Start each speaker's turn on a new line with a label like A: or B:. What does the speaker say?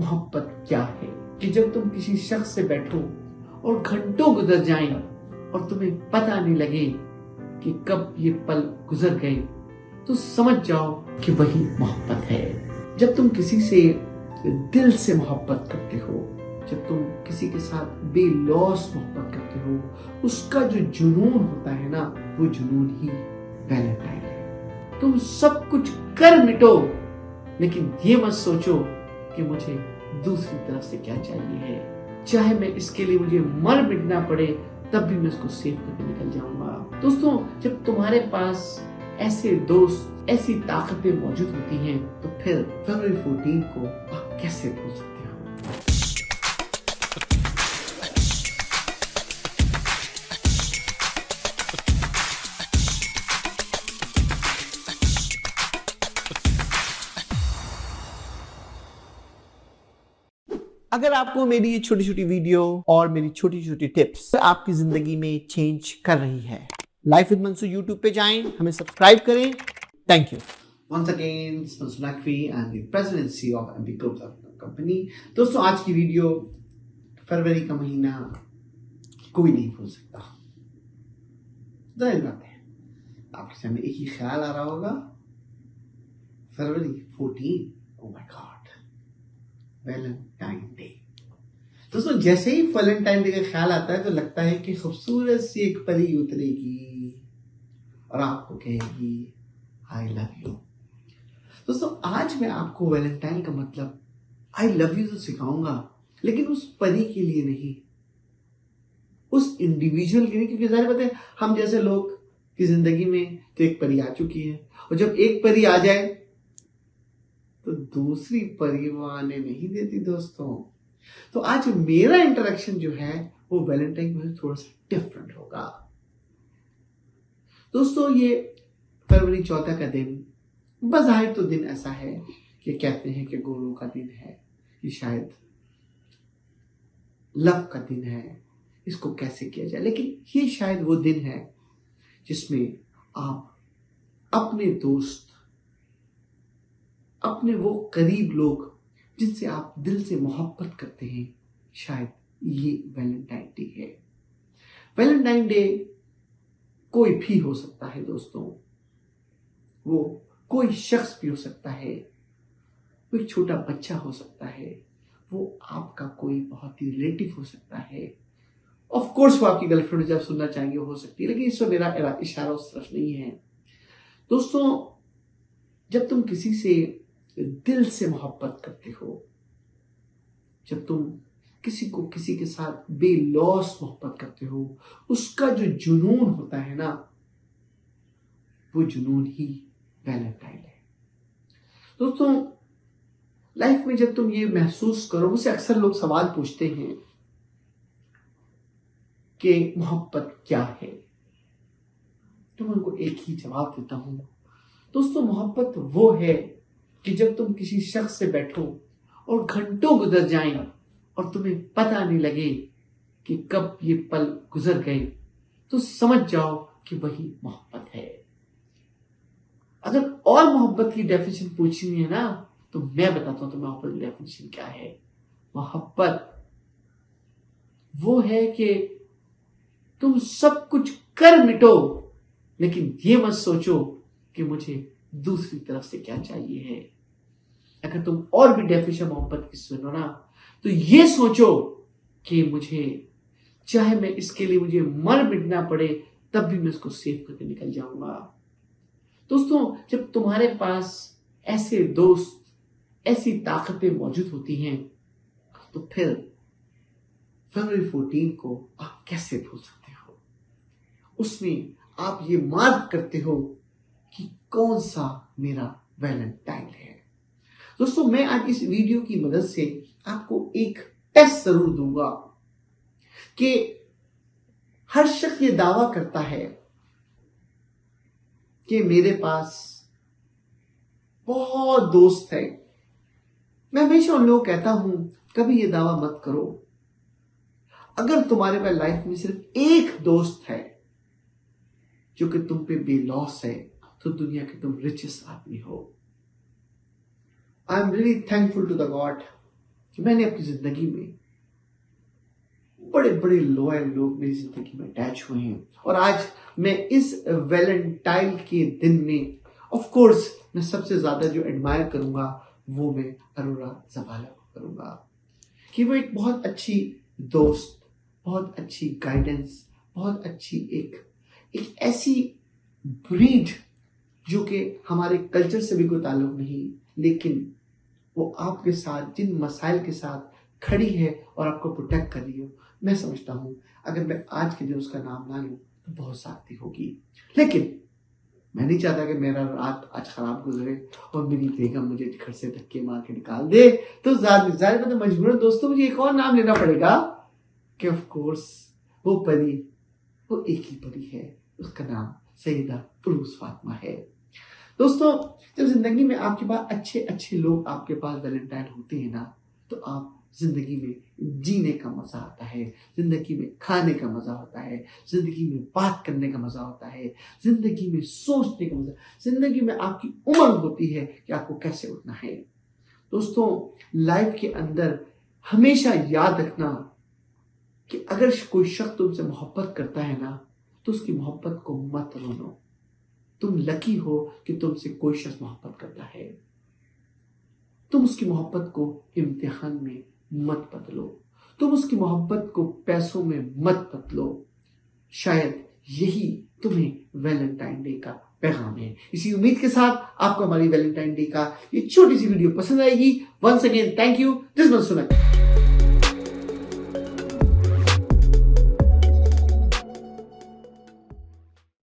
A: मोहब्बत क्या है कि जब तुम किसी शख्स से बैठो और घंटों गुजर जाएं और तुम्हें पता नहीं लगे कि कब ये पल गुजर गए, तो समझ जाओ कि वही मोहब्बत है। जब तुम किसी से दिल से मोहब्बत करते हो, जब तुम किसी के साथ बेलौस मोहब्बत करते हो, उसका जो जुनून होता है ना, वो जुनून ही वैलेंटाइन है। तुम सब कुछ कर मिटो, लेकिन ये मत सोचो कि मुझे दूसरी तरफ से क्या चाहिए है। चाहे मैं इसके लिए मुझे मर मिटना पड़े, तब भी मैं इसको सेव करके निकल जाऊंगा। दोस्तों, जब तुम्हारे पास ऐसे दोस्त, ऐसी ताकतें मौजूद होती हैं, तो फिर फरवरी 14 को आप कैसे भूल सकते हो।
B: अगर आपको मेरी ये छोटी छोटी वीडियो और मेरी छोटी छोटी टिप्स आपकी जिंदगी में चेंज कर रही है, लाइफ विद मंसूर यूट्यूब पे जाएं, हमें सब्सक्राइब करें। Thank you.
A: Once again, Mansoor Naqvi and the President and CEO of MB Group company. दोस्तों, आज की वीडियो, फरवरी का महीना कोई नहीं भूल सकता। जाहिर बात है, आपके सामने एक ही ख्याल आ रहा होगा, फरवरी 14, oh my God, Valentine day. दोस्तों, जैसे ही वैलेंटाइन डे का ख्याल आता है तो लगता है कि खूबसूरत सी एक परी उतरेगी और आपको कहेगी आई लव यू। दोस्तों, आज मैं आपको वैलेंटाइन का मतलब आई लव यू तो सिखाऊंगा, लेकिन उस परी के लिए नहीं, उस इंडिविजुअल के लिए। क्योंकि जाहिर बात है, हम जैसे लोग की जिंदगी में तो एक परी आ चुकी है, और जब एक परी आ जाए तो दूसरी परी वो आने नहीं देती। दोस्तों, तो आज मेरा इंटरेक्शन जो है वो वैलेंटाइन में थोड़ा सा डिफरेंट होगा। दोस्तों, ये फरवरी 14 का दिन बज़ाहिर तो दिन ऐसा है कि कहते हैं कि गोरों का दिन है, ये शायद लव का दिन है, इसको कैसे किया जाए। लेकिन ये शायद वो दिन है जिसमें आप अपने दोस्त, अपने वो करीब लोग जिनसे आप दिल से मोहब्बत करते हैं, शायद ये वैलेंटाइन डे है। वैलेंटाइन डे कोई भी हो सकता है दोस्तों, वो कोई शख्स भी हो सकता है, कोई छोटा बच्चा हो सकता है, वो आपका कोई बहुत ही रिलेटिव हो सकता है, ऑफ कोर्स वो आपकी गर्लफ्रेंड जब सुनना चाहेंगे हो सकती है, लेकिन इसमें मेरा इशारा उस तरफ नहीं है। दोस्तों, जब तुम किसी से दिल से मोहब्बत करते हो, जब तुम किसी के साथ बेलौस मोहब्बत करते हो, उसका जो जुनून होता है ना, वो जुनून ही वैलेंटाइन है। दोस्तों, लाइफ में जब तुम ये महसूस करो, मुझसे अक्सर लोग सवाल पूछते हैं कि मोहब्बत क्या है, तो मैं उनको एक ही जवाब देता हूं। दोस्तों, मोहब्बत वो है कि जब तुम किसी शख्स से बैठो और घंटों गुजर जाएं और तुम्हें पता नहीं लगे कि कब ये पल गुजर गए, तो समझ जाओ कि वही मोहब्बत है। अगर और मोहब्बत की डेफिनेशन पूछनी है ना, तो मैं बताता हूं तो मोहब्बत की डेफिनेशन क्या है। मोहब्बत वो है कि तुम सब कुछ कर मिटो, लेकिन ये मत सोचो कि मुझे दूसरी तरफ से क्या चाहिए है। अगर तुम और भी डेफिनेशन मोहब्बत की सुनो ना, तो ये सोचो कि मुझे, चाहे मैं इसके लिए मुझे मर मिटना पड़े, तब भी मैं इसको सेव करके निकल जाऊंगा। दोस्तों, जब तुम्हारे पास ऐसे दोस्त, ऐसी ताकतें मौजूद होती हैं, तो फिर फरवरी 14 को आप कैसे भूल सकते हो। उसमें आप ये मार्क करते हो कि कौन सा मेरा वैलेंटाइन है। दोस्तों, मैं आज इस वीडियो की मदद से आपको एक टेस्ट जरूर दूंगा कि हर शख्स ये दावा करता है कि मेरे पास बहुत दोस्त है। मैं हमेशा उन लोगों को कहता हूं, कभी ये दावा मत करो। अगर तुम्हारे पास लाइफ में सिर्फ एक दोस्त है जो कि तुम पे बेलौस है, तो दुनिया के तुम रिचेस्ट आदमी हो। I am really thankful to the God कि मैंने अपनी जिंदगी में बड़े बड़े लॉयल लोग मेरी जिंदगी में अटैच हुए हैं, और आज मैं इस वैलेंटाइन के दिन में ऑफ कोर्स मैं सबसे ज्यादा जो एडमायर करूंगा वो मैं अरोरा जवाला को करूंगा, कि वो एक बहुत अच्छी दोस्त, बहुत अच्छी गाइडेंस, बहुत अच्छी एक ऐसी ब्रीड जो कि हमारे कल्चर से भी कोई ताल्लुक नहीं, लेकिन वो आपके साथ जिन मसाइल के साथ खड़ी है और आपको प्रोटेक्ट कर रही हो, मैं समझता हूं अगर मैं आज के दिन उसका नाम ना लूं तो बहुत साख्ती होगी। लेकिन मैं नहीं चाहता कि मेरा रात आज खराब गुजरे और मेरी बेगम मुझे घर से धक्के मार के निकाल दे, तो जाहिर तो मजबूरन दोस्तों मुझे एक और नाम लेना पड़ेगा कि ऑफ कोर्स वो परी, वो एक ही परी है, उसका नाम सैयदा उरूस फातिमा है। दोस्तों, जब जिंदगी में आपके पास अच्छे अच्छे लोग आपके पास वैलेंटाइन होते हैं ना, तो आप जिंदगी में जीने का मजा आता है, जिंदगी में खाने का मजा होता है, जिंदगी में बात करने का मजा होता है, जिंदगी में सोचने का मजा, जिंदगी में आपकी उमंग होती है कि आपको कैसे उठना है। दोस्तों, लाइफ के अंदर हमेशा याद रखना कि अगर कोई शख्स तुमसे मोहब्बत करता है ना, तो उसकी मोहब्बत को मत रोनो। तुम लकी हो कि तुमसे कोई शख्स मोहब्बत करता है। तुम उसकी मोहब्बत को इम्तिहान में मत बदलो, तुम उसकी मोहब्बत को पैसों में मत बदलो। शायद यही तुम्हें वैलेंटाइन डे का पैगाम है। इसी उम्मीद के साथ आपको हमारी वैलेंटाइन डे का ये छोटी सी वीडियो पसंद आएगी। Once again thank you, this is Sunak.